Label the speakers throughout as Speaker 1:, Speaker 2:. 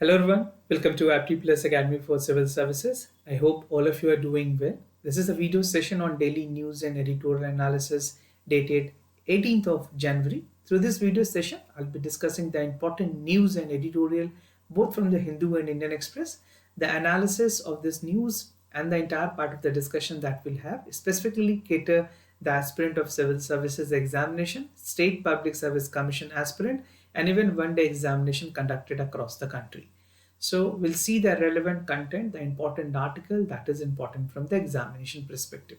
Speaker 1: Hello everyone, welcome to Apti Plus Academy for Civil Services. I hope all of you are doing well. This is a video session on daily news and editorial analysis dated 18th of January. Through this video session, I'll be discussing the important news and editorial both from the Hindu and Indian Express, the analysis of this news and the entire part of the discussion that we'll have specifically cater the aspirant of civil services examination, state public service commission aspirant, and even one-day examination conducted across the country. So we'll see the relevant content, the important article that is important from the examination perspective.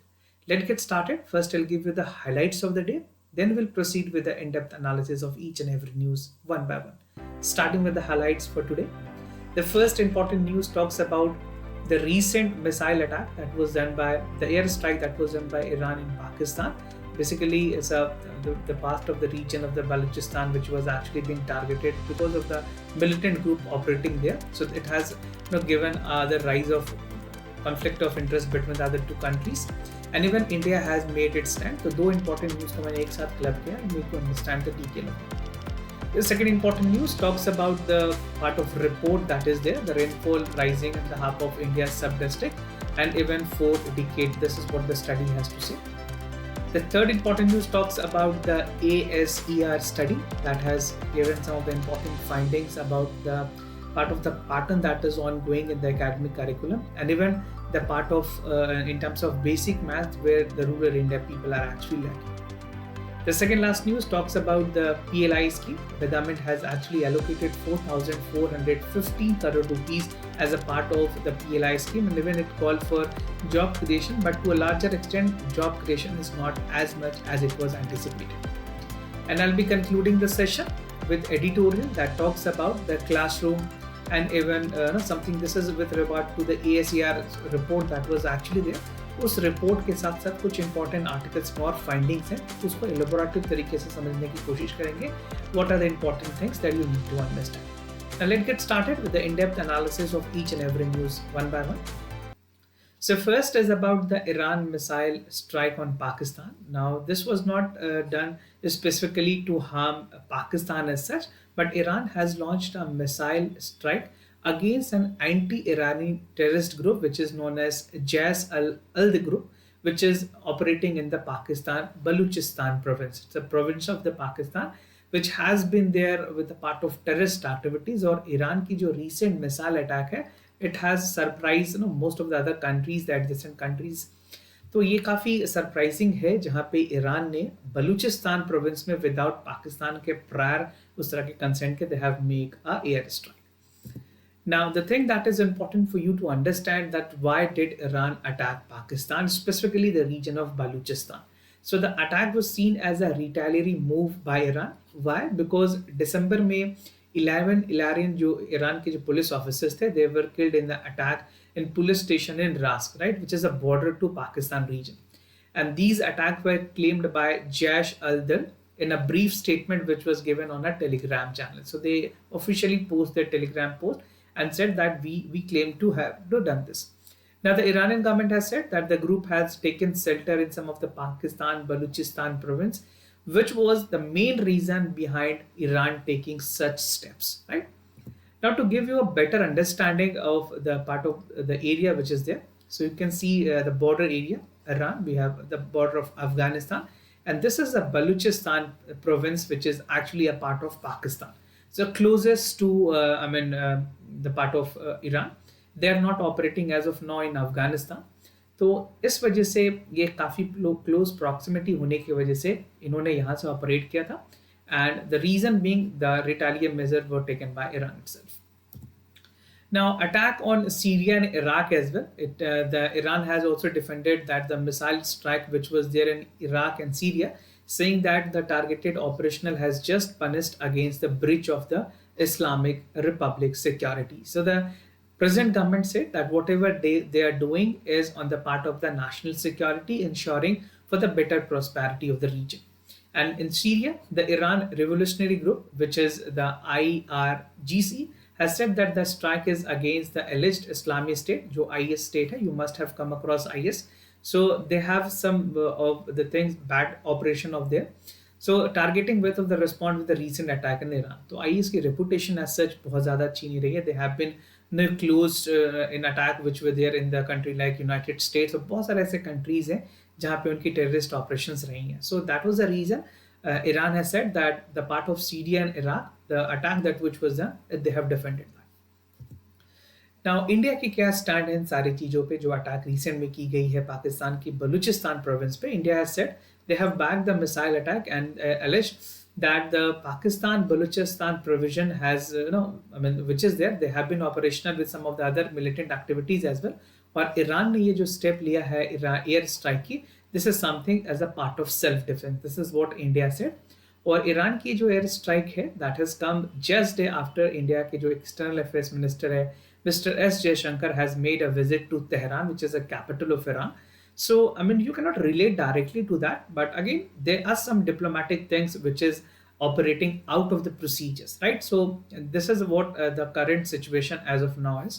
Speaker 1: Let's get started. First, I'll give you the highlights of the day. Then we'll proceed with the in-depth analysis of each and every news one by one. Starting with the highlights for today. The first important news talks about the recent missile attack that was done by the airstrike that was done by Iran in Pakistan. Basically, it's the part of the region of the Balochistan which was actually being targeted because of the militant group operating there. So it has given the rise of conflict of interest between the other two countries. And even India has made its stand. So, दो important news को मैंने एक साथ club किया, make you understand the detail of it. The second important news talks about the part of report that is there, the rainfall rising in the half of India's sub-district and even fourth decade. This is what the study has to say. The third important news talks about the ASER study that has given some of the important findings about the part of the pattern that is ongoing in the academic curriculum and even the part of in terms of basic math where the rural India people are actually lacking. The second last news talks about the PLI scheme. The government has actually allocated 4,415 crore rupees as a part of the PLI scheme, and even it called for job creation, but to a larger extent, job creation is not as much as it was anticipated. And I'll be concluding the session with editorial that talks about the classroom and even something. This is with regard to the ASER report that was actually there. उस report के साथ साथ कुछ important articles में और findings हैं, उसको एलोबोरेटिव तरीके से समझने की कोशिश करेंगे. What are the important things that you need to understand. Now let's get started with the in depth analysis of each and every news one by one. So first is about the Iran missile strike on Pakistan. Now this was not done specifically to harm Pakistan as such, but Iran has launched a missile strike against an anti-Irani terrorist group which is known as Jais al-Ald group, which is operating in the Pakistan Balochistan province. It's a province of the Pakistan which has been there with a part of terrorist activities. और Iran की जो recent missile attack है, it has surprised most of the other countries, the adjacent countries. तो ये काफ़ी surprising है जहाँ पे ईरान ने बलूचिस्तान प्रोविंस में विदाउट पाकिस्तान के प्रायर उस तरह के कंसेंट के they have make a air strike. Now, the thing that is important for you to understand that why did Iran attack Pakistan, specifically the region of Balochistan. So the attack was seen as a retaliatory move by Iran. Why? Because December में 11 Iranian जो Iran के जो police officers थे, they were killed in the attack in police station in Rask, right, which is a border to Pakistan region. And these attacks were claimed by Jaish al-Dal in a brief statement which was given on a Telegram channel. So they officially posted their Telegram post and said that we claim to have done this. Now the Iranian government has said that the group has taken shelter in some of the Pakistan Balochistan province, which was the main reason behind Iran taking such steps, right? Now to give you a better understanding of the part of the area which is there, so you can see the border area, Iran, we have the border of Afghanistan, and this is the Balochistan province which is actually a part of Pakistan. So closest to the part of Iran, they are not operating as of now in Afghanistan. तो इस वजह से ये काफ़ी close proximity होने की वजह से इन्होंने यहाँ से ऑपरेट किया था. And the reason being the retaliate major were taken by Iran itself. Now, attack on Syria and Iraq as well. The Iran has also defended that the missile strike which was there in Iraq and Syria, saying that the targeted operational has just punished against the breach of the Islamic Republic security. So the present government said that whatever they are doing is on the part of the national security, ensuring for the better prosperity of the region. And in Syria, the Iran Revolutionary Group, which is the IRGC, has said that the strike is against the alleged Islamic State, जो IS state है. You must have come across IS. So they have some of the things bad operation of there. So targeting width of the response with the recent attack in Iran. तो IS की reputation as such बहुत ज़्यादा अच्छी नहीं रही है. They have been closed in attack which were there in the country like United States. तो बहुत सारे ऐसे countries हैं जहाँ पे उनकी terrorist operations रही हैं. So that was the reason Iran has said that the part of Syria and Iraq, the attack that which was done, they have defended that. Now India की क्या स्टैंड है इन सारी चीज़ों पे जो अटैक रिसेंट में की गई है पाकिस्तान की बलूचिस्तान प्रोविंस पे. India has said they have backed the missile attack and alleged that the Pakistan Baluchistan provision has which is there, they have been operational with some of the other militant activities as well. और Iran ने ये जो step लिया है air strike की, this is something as a part of self defence. This is what India said. और Iran की जो एयर स्ट्राइक है that has come just day after India के जो एक्सटर्नल अफेयर्स मिनिस्टर है Mr. S. Jaishankar has made a visit to Tehran, which is a capital of Iran. So, I mean, you cannot relate directly to that, but again, there are some diplomatic things which is operating out of the procedures, right? So, this is what the current situation as of now is.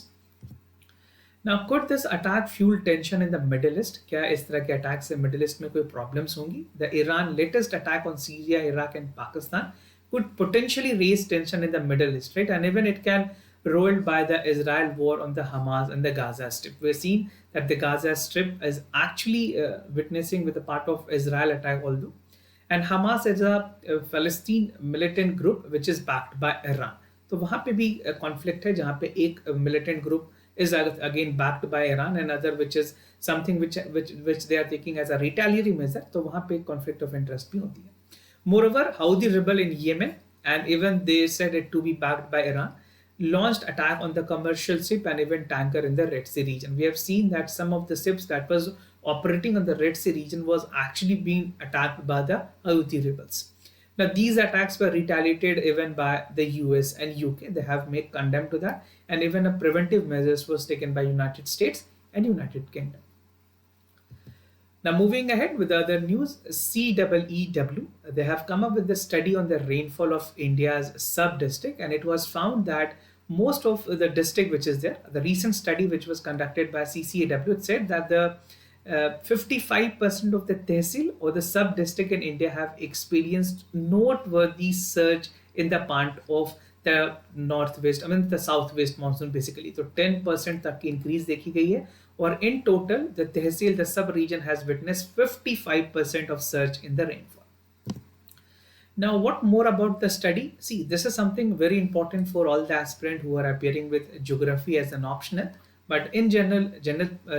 Speaker 1: Now, could this attack fuel tension in the Middle East? क्या इस तरह के attack से middle east में कोई problems होंगी? The Iran latest attack on Syria, Iraq, and Pakistan could potentially raise tension in the Middle East, right? And even it can rolled by the Israel war on the Hamas and the Gaza Strip. We're seeing that the Gaza Strip is actually witnessing with a part of Israel attack although. And Hamas is a Palestine militant group which is backed by Iran. तो वहाँ पे भी conflict है जहाँ पे एक militant group is again backed by Iran and other which is something which they are taking as a retaliatory measure. तो वहाँ पे conflict of interest भी होती है. Moreover, Houthi rebel in Yemen and even they said it to be backed by Iran launched attack on the commercial ship and even tanker in the Red Sea region. We have seen that some of the ships that was operating on the Red Sea region was actually being attacked by the Houthi rebels. Now these attacks were retaliated even by the US and UK. They have made condemn to that, and even a preventive measures was taken by United States and United Kingdom. Now moving ahead with the other news, CEEW, they have come up with a study on the rainfall of India's sub-district, and it was found that most of the district which is there, the recent study which was conducted by CCAW, it said that the 55% of the tehsil or the sub-district in India have experienced noteworthy surge in the part of the the southwest monsoon basically. So 10% तक की increase देखी गई है. Or in total, the tehsil, the sub-region has witnessed 55% of surge in the rainfall. Now, what more about the study? See, this is something very important for all the aspirants who are appearing with geography as an optional. But in general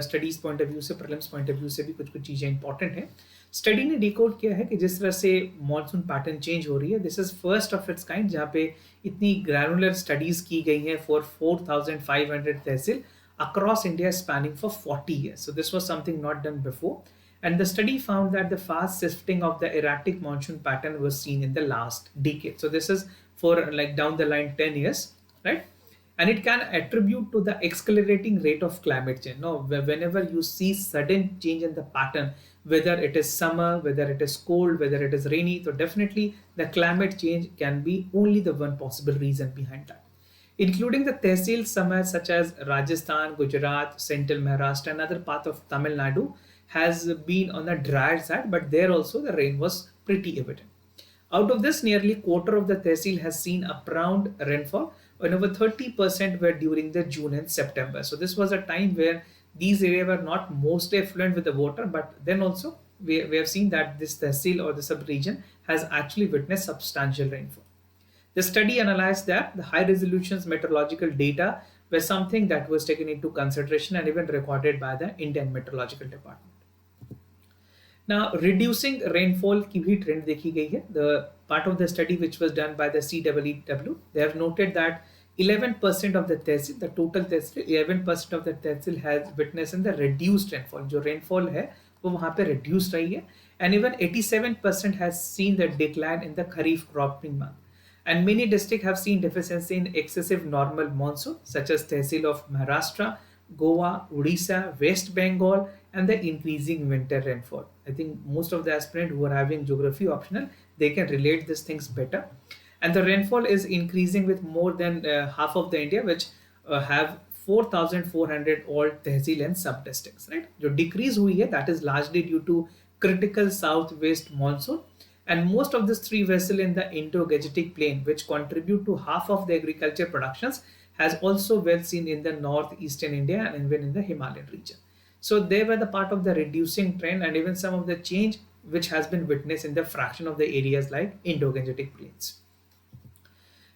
Speaker 1: studies point of view से, prelims point of view से भी कुछ चीज़ें important हैं. Study ने decode किया है कि जिस तरह से मॉनसून पैटर्न चेंज हो रही है, this is first of its kind जहाँ पे इतनी ग्रैनुलर स्टडीज की गई हैं for 4,500 tehsil across India spanning for 40 years. So this was something not done before. And the study found that the fast shifting of the erratic monsoon pattern was seen in the last decade. So this is for like down the line 10 years, right? And it can attribute to the accelerating rate of climate change. No, whenever you see sudden change in the pattern, whether it is summer, whether it is cold, whether it is rainy, so definitely the climate change can be only the one possible reason behind that. Including the tehsil summers such as Rajasthan, Gujarat, Central Maharashtra and other part of Tamil Nadu has been on the drier side, but there also the rain was pretty evident. Out of this, nearly quarter of the tehsil has seen upround rainfall, and over 30% were during the June and September. So this was a time where these areas were not most affluent with the water, but then also we have seen that this tehsil or the sub-region has actually witnessed substantial rainfall. The study analyzed that the high resolution meteorological data were something that was taken into consideration and even recorded by the Indian Meteorological Department. Now, reducing rainfall की भी trend देखी गई है. The part of the study which was done by the CEEW, they have noted that 11% of the tehsil, the total tehsil, 11% of the tehsil has witnessed in the reduced rainfall. जो rainfall है वो वहाँ पे reduced रही है, and even 87% has seen the decline in the Kharif cropping month. And many districts have seen deficiency in excessive normal monsoon, such as tehsil of Maharashtra, Goa, Odisha, West Bengal, and the increasing winter rainfall. I think most of the aspirants who are having geography optional, they can relate these things better. And the rainfall is increasing with more than half of the India, which have 4,400 all tehsil and sub districts. Right? जो decrease हुई है, that is largely due to critical southwest monsoon. And most of these three vessels in the Indo-Gangetic Plain, which contribute to half of the agriculture productions, has also well seen in the northeastern India and even in the Himalayan region. So they were the part of the reducing trend and even some of the change which has been witnessed in the fraction of the areas like Indo-Gangetic Plains.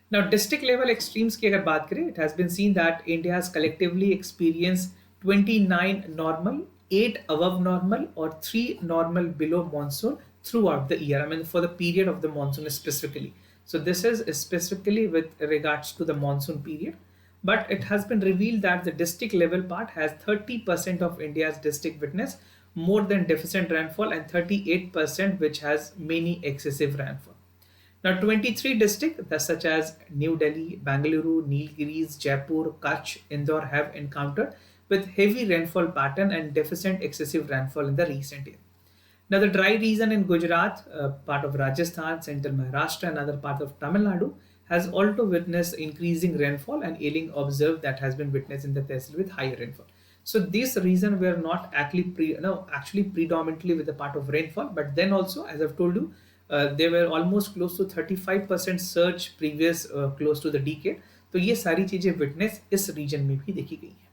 Speaker 1: Now, district level extremes की अगर बात करें, it has been seen that India has collectively experienced 29 normal, 8 above normal, or 3 normal below monsoon throughout the year. I mean, for the period of the monsoon specifically. So this is specifically with regards to the monsoon period. But it has been revealed that the district level part has 30% of India's district witness more than deficient rainfall and 38% which has many excessive rainfall. Now, 23 districts such as New Delhi, Bangalore, Nilgiris, Jaipur, Kutch, Indore have encountered with heavy rainfall pattern and deficient excessive rainfall in the recent year. Now, the dry region in Gujarat, part of Rajasthan, central Maharashtra, and other part of Tamil Nadu has also witnessed increasing rainfall and ailing observed that has been witnessed in the tehsil with higher rainfall. So these regions were not actually predominantly with the part of rainfall, but then also, as I've told you, they were almost close to 35% surge previous close to the decade. तो ये सारी चीजें witness इस reason में भी देखी गई हैं.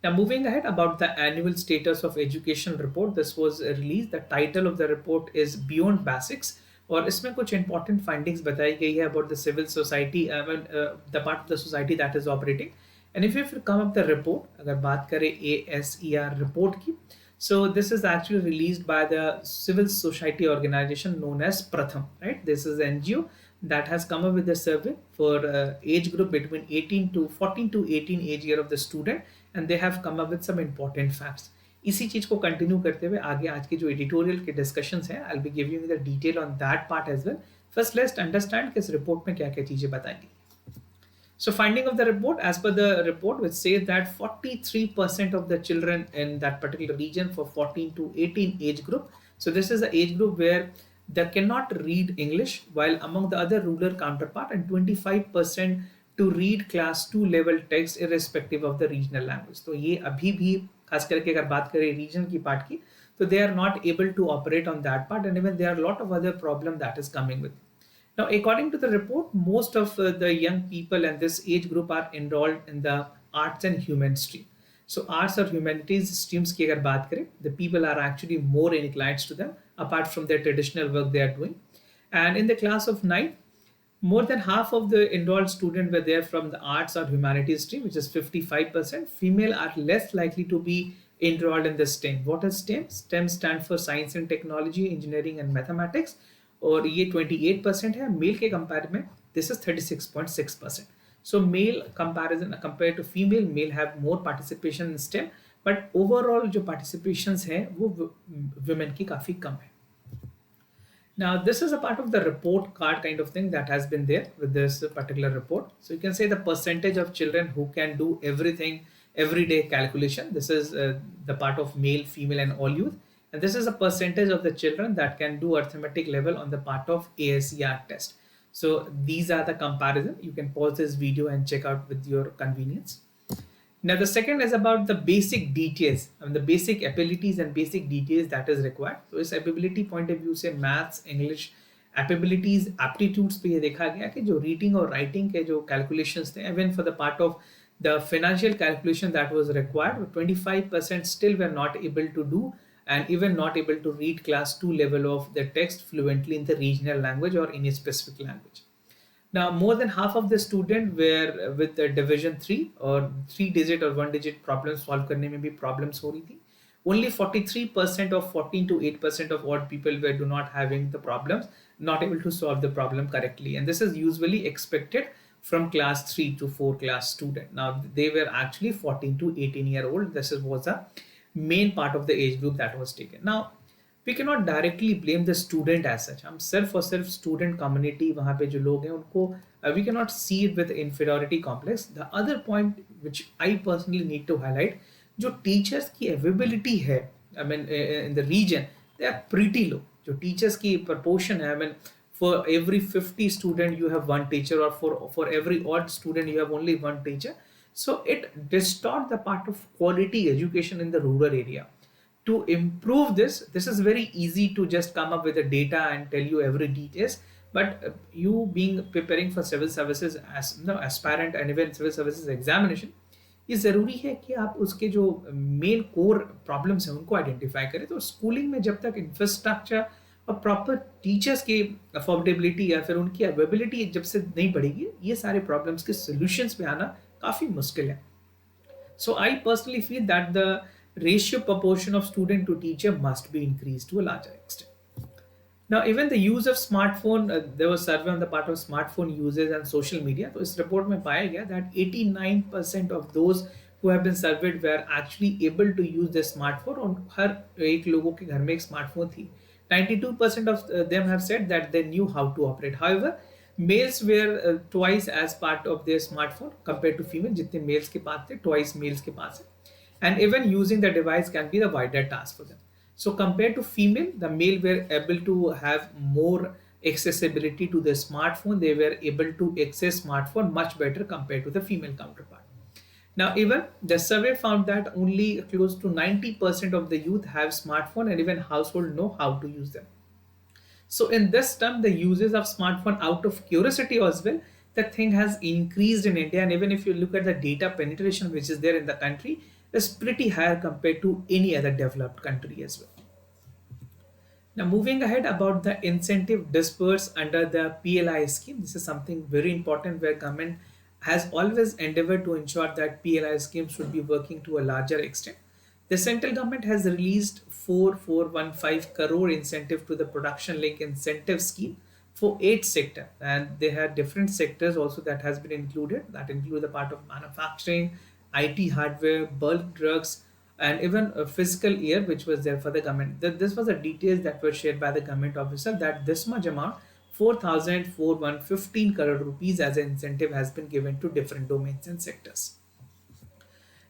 Speaker 1: Now, moving ahead about the annual status of education report, this was released. The title of the report is Beyond Basics, और इसमें कुछ important findings बताई गई है about the civil society, the part of the society that is operating. And if you come up the report, अगर बात करें ASER report की, so this is actually released by the civil society organization known as Pratham, right? This is an NGO that has come up with a survey for age group between 18 to 14 to 18 age year of the student, and they have come up with some important facts. इसी चीज को continue करते हुए आगे आज के जो editorial के डिस्कशंस हैं, I'll be giving you the detail on that part as well. First, let's understand कि इस रिपोर्ट में क्या क्या चीजें बताएंगी. So, finding of the report, as per the report, which says that 43% of the children in that particular region for 14 to 18 age group. So, this is the age group where they cannot read English, while among the other rural counterpart, and 25% to read class 2 level text irrespective of the regional language. तो ये अभी भी खास करके अगर बात करें reason की पार्ट की, तो they are not able to operate on that part, and even there are a lot of other problem that is coming with. Now, according to the report, most of the young people in this age group are enrolled in the arts and human stream. So, arts or humanities streams की अगर बात करें, the people are actually more inclined to them apart from their traditional work they are doing. And in the class of 9, more than half of the enrolled students were there from the arts or humanities stream, which is 55%. Female are less likely to be enrolled in the STEM. What is STEM? STEM stands for science and technology, engineering and mathematics. और ये 28% है. Mail के compare में this is 36.6%. So male comparison compare to female, male have more participation in STEM, but overall जो participations हैं वो women की काफ़ी कम है. Now, this is a part of the report card kind of thing that has been there with this particular report. So you can say the percentage of children who can do everything, everyday calculation. This is the part of male, female, and all youth. And this is a percentage of the children that can do arithmetic level on the part of ASER test. So these are the comparison. You can pause this video and check out with your convenience. Now, the second is about the basic details, the basic abilities and basic details that is required. So इस ability point of view से maths, English, abilities, aptitudes पे ये देखा गया कि जो reading और writing के जो calculations थे, even for the part of the financial calculation that was required, 25% still were not able to do, and even not able to read class 2 level of the text fluently in the regional language or in a specific language. Now, more than half of the students were with the division 3 or 3 digit or 1 digit problems solve करने में भी problems हो रही थी. Only 43% of 14 to 8% of odd people were do not having the problems, not able to solve the problem correctly. And this is usually expected from class 3 to 4 class student. Now, they were actually 14 to 18-year-old. This was a main part of the age group that was taken. Now, we cannot directly blame the student as such. हम सिर्फ और सिर्फ student community वहाँ पे जो लोग हैं उनको we cannot see it with inferiority complex. The other point which I personally need to highlight, जो teachers की availability है, I mean in the region, they are pretty low. जो teachers की proportion है, I mean for every 50 student you have one teacher, or for every odd student you have only one teacher. So it distort the part of quality education in the rural area. to improve this is very easy to just come up with the data and tell you every details. But you being preparing for civil services as aspirant and even civil services examination, ये ज़रूरी है कि आप उसके जो main core problems हैं उनको identify करें। तो स्कूलिंग में जब तक इंफ्रास्ट्रक्चर और प्रॉपर टीचर्स की अफोर्डेबिलिटी या फिर उनकी अवेलेबिलिटी जब से नहीं बढ़ेगी, ये सारे प्रॉब्लम्स के सॉल्यूशंस पे आना काफ़ी मुश्किल है। So I personally feel that the ratio proportion of student to teacher must be increased to a larger extent. Now, even the use of smartphone, there was survey on the part of smartphone users and social media. तो इस report में पाया गया that 89% of those who have been surveyed were actually able to use their smartphone. और हर एक लोगों के घर में एक स्मार्टफोन थी. 92% of them have said that they knew how to operate. However, males were twice as part of their smartphone compared to female. जितने males के पास थे, twice males के पास है. And even using the device can be the wider task for them. So compared to female, the male were able to have more accessibility to the smartphone. They were able to access smartphone much better compared to the female counterpart. Now, even the survey found that only close to 90% of the youth have smartphone and even household know how to use them. So in this term, the uses of smartphone out of curiosity as well, the thing has increased in India. And even if you look at the data penetration which is there in the country, is pretty higher compared to any other developed country as well. Now, moving ahead about the incentive dispersed under the PLI scheme, this is something very important where government has always endeavored to ensure that PLI schemes should be working to a larger extent. The central government has released 4415 crore incentive to the production link incentive scheme for 8 sectors, and they had different sectors also that has been included, that include the part of manufacturing, IT hardware, bulk drugs, and even a physical year which was there for the government. This was the details that were shared by the government officer that this much amount 4,415 crore rupees as an incentive has been given to different domains and sectors.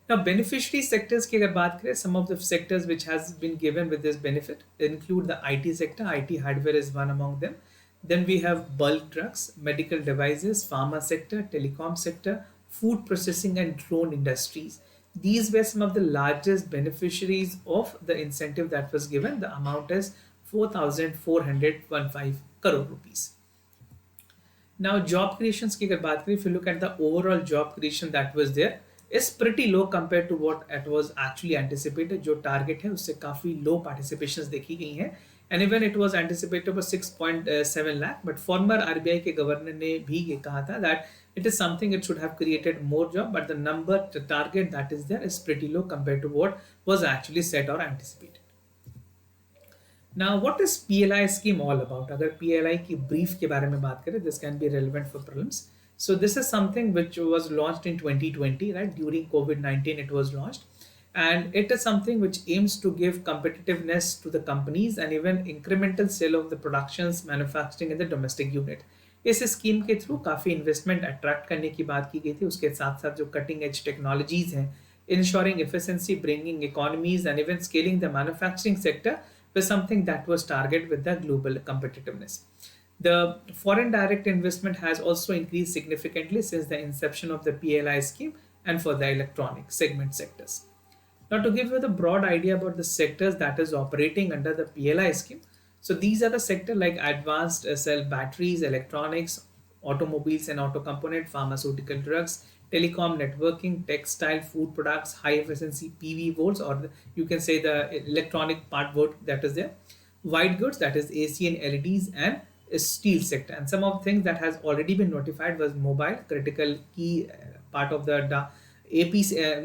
Speaker 1: Now, beneficiary sectors की अगर बात करें, some of the sectors which has been given with this benefit include the IT sector. IT hardware is one among them. Then we have bulk drugs, medical devices, pharma sector, telecom sector, food processing and drone industries. These were some of the largest beneficiaries of the incentive that was given. The amount is 4,415 crore rupees. Now, job creations की अगर बात करें, if you look at the overall job creation that was there, is pretty low compared to what it was actually anticipated. जो target है उससे काफ़ी low participations देखी गई हैं. And even it was anticipated for 6.7 lakh, but former RBI के governor ने भी ये कहा था that it is something it should have created more job, but the target that is there is pretty low compared to what was actually set or anticipated. Now, what is PLI scheme all about? अगर PLI की brief के बारे में बात करें, this can be relevant for prelims. So this is something which was launched in 2020, right? During COVID-19, it was launched. And it is something which aims to give competitiveness to the companies and even incremental sale of the productions manufacturing in the domestic unit. इस scheme के through काफ़ी investment attract करने की बात की गई थी. उसके साथ साथ जो कटिंग एज टेक्नोलॉजीज हैं, ensuring efficiency, bringing economies and even scaling the manufacturing sector was something that was targeted with the global competitiveness. The foreign direct investment has also increased significantly since the inception of the PLI scheme and for the electronic segment sectors. Now, to give you the broad idea about the sectors that is operating under the PLI scheme, so these are the sectors like advanced cell batteries, electronics, automobiles and auto component, pharmaceutical drugs, telecom networking, textile, food products, high efficiency PV boards, or you can say the electronic part board that is there, white goods that is AC and LEDs, and steel sector. And some of the things that has already been notified was mobile, critical key part of the AP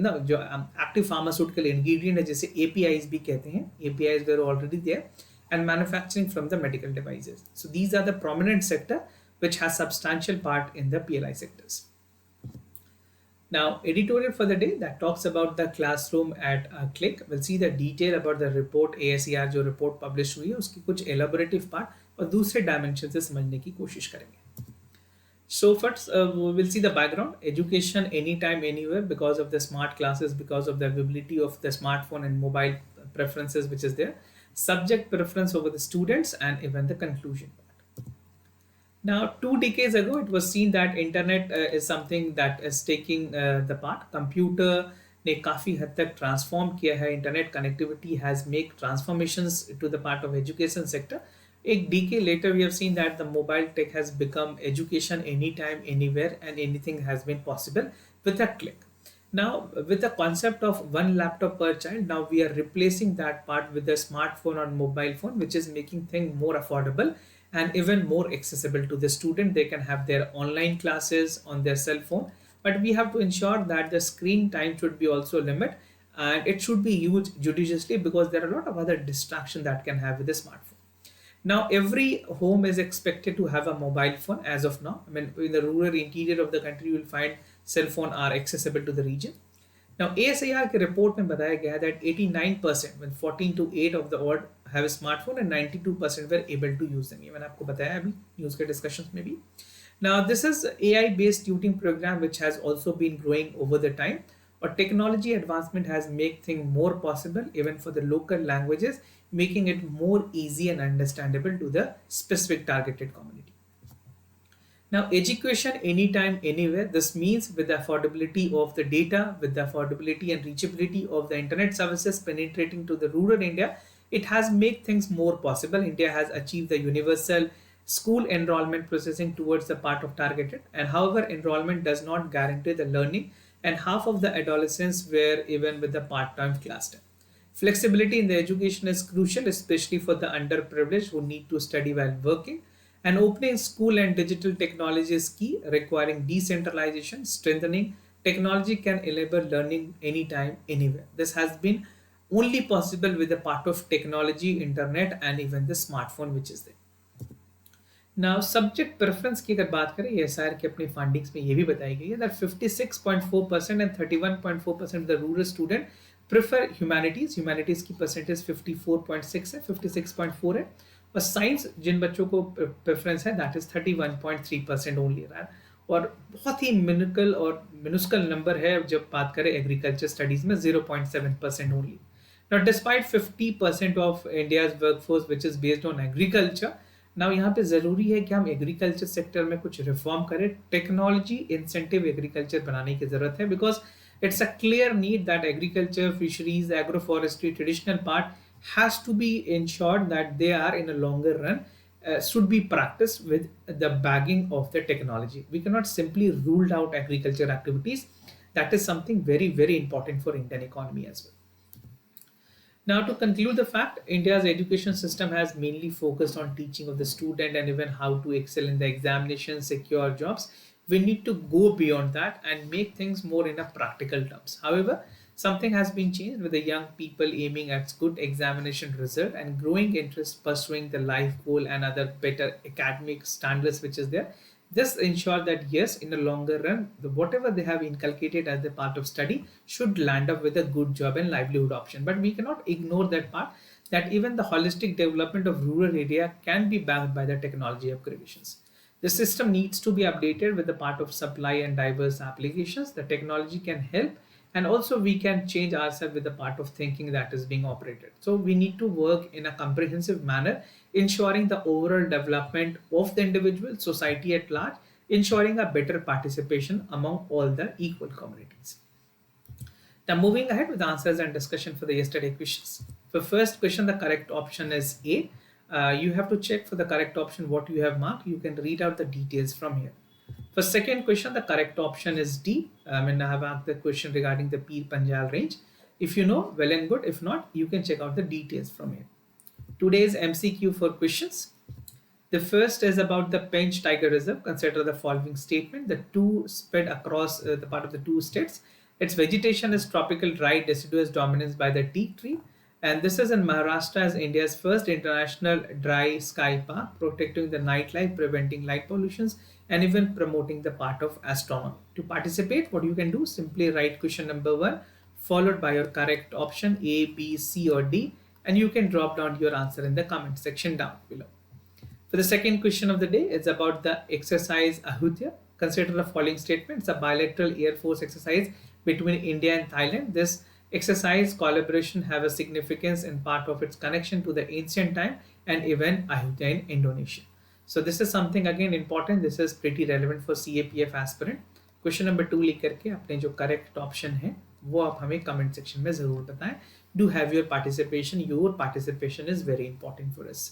Speaker 1: no जो active pharmaceutical ingredient है जिसे APIs भी कहते हैं, APIs were already there, and manufacturing from the medical devices. So these are the prominent sector which has substantial part in the PLI sectors. Now, editorial for the day that talks about the classroom at a click. We'll see the detail about the report ASER जो report published हुई है उसकी कुछ elaborative part और दूसरे dimension से समझने की कोशिश करेंगे. So first, we will see the background. Education anytime, anywhere because of the smart classes, because of the availability of the smartphone and mobile preferences which is there. Subject preference over the students and even the conclusion part. Now, 2 decades ago, it was seen that internet is something that is taking the part. Computer ने काफ़ी हद तक transform किया है. Internet connectivity has make transformations to the part of education sector. एक decade later, we have seen that the mobile tech has become education anytime, anywhere, and anything has been possible with a click. Now, with the concept of one laptop per child, now we are replacing that part with a smartphone or mobile phone, which is making things more affordable and even more accessible to the student. They can have their online classes on their cell phone, but we have to ensure that the screen time should be also limit, and it should be used judiciously because there are a lot of other distraction that can have with the smartphone. Now, every home is expected to have a mobile phone as of now. I mean, in the rural interior of the country, you will find cell phone are accessible to the region. Now, ASIR के report में बताया गया that 89% when 14 to 8 of the odd have a smartphone and 92% were able to use them. ये मैंने आपको बताया अभी news के discussions में भी. Now, this is AI based tutoring program which has also been growing over the time. But technology advancement has made things more possible even for the local languages, making it more easy and understandable to the specific targeted community. Now, education anytime, anywhere. This means with the affordability of the data, with the affordability and reachability of the internet services penetrating to the rural India, it has made things more possible. India has achieved the universal school enrollment processing towards the part of targeted. And however, enrollment does not guarantee the learning, and half of the adolescents were even with the part-time class time. Flexibility in the education is crucial, especially for the underprivileged who need to study while working. And opening school and digital technology is key, requiring decentralization, strengthening. Technology can enable learning anytime, anywhere. This has been only possible with the part of technology, internet, and even the smartphone which is there. Now subject preference की अगर बात करें SIR के अपनी findings में ये भी बताई गई है that 56.4% and 31.4% the rural student prefer humanities की परसेंटेज 54.6 है, 56.4 है. और साइंस जिन बच्चों को प्रेफरेंस है दैट इज 31.3% ओनली रहा. और बहुत ही मिनुस्कल नंबर है जब बात करें एग्रीकल्चर स्टडीज में 0.7% only. Now, despite 50% of India's workforce which is based on agriculture, now यहाँ पे ज़रूरी है कि हम एग्रीकल्चर सेक्टर में कुछ रिफॉर्म करें. टेक्नोलॉजी इंसेंटिव एग्रीकल्चर बनाने की ज़रूरत है because it's a clear need that agriculture, fisheries, agro forestry, traditional part has to be ensured that they are in a longer run should be practiced with the bagging of the technology. We cannot simply rule out agriculture activities. That is something very, very important for Indian economy as well. Now, to conclude the fact, India's education system has mainly focused on teaching of the student and even how to excel in the examinations, secure jobs. We need to go beyond that and make things more in a practical terms. However, something has been changed with the young people aiming at good examination result and growing interest pursuing the life goal and other better academic standards which is there. This ensure that yes, in the longer run, whatever they have inculcated as the part of study should land up with a good job and livelihood option. But we cannot ignore that part that even the holistic development of rural area can be backed by the technology upgradations. The system needs to be updated with the part of supply and diverse applications. The technology can help, and also we can change ourselves with the part of thinking that is being operated. So we need to work in a comprehensive manner, ensuring the overall development of the individual society at large, ensuring a better participation among all the equal communities. Now moving ahead with answers and discussion for the yesterday questions. For first question, the correct option is A. You have to check for the correct option what you have marked. You can read out the details from here. For second question, the correct option is D. I have asked the question regarding the Peer Panjal range. If you know, well and good. If not, you can check out the details from here. Today's MCQ for questions. The first is about the Pench Tiger Reserve. Consider the following statement. The two spread across the part of the two states. Its vegetation is tropical dry deciduous dominance by the teak tree. And this is in Maharashtra as India's first international dry sky park, protecting the nightlife, preventing light pollutions, and even promoting the part of astronomy. To participate, what you can do, simply write question number 1, followed by your correct option A, B, C, or D, and you can drop down your answer in the comment section down below. For the second question of the day, it's about the exercise Ahutya. Consider the following statement. It's a bilateral Air Force exercise between India and Thailand. This exercise collaboration have a significance in part of its connection to the ancient time and even Ayodhya in Indonesia. So this is something again important. This is pretty relevant for CAPF aspirant. Question number 2 लिख करके अपने जो correct option है वो आप हमें comment section में ज़रूर बताएं. Do have your participation. Your participation is very important for us.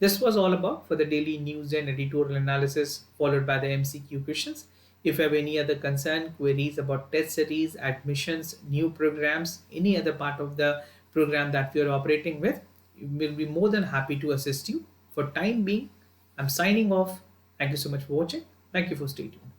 Speaker 1: This was all about for the daily news and editorial analysis followed by the MCQ questions. If you have any other concern, queries about test series, admissions, new programs, any other part of the program that we are operating with, we'll be more than happy to assist you. For time being, I'm signing off. Thank you so much for watching. Thank you for staying tuned.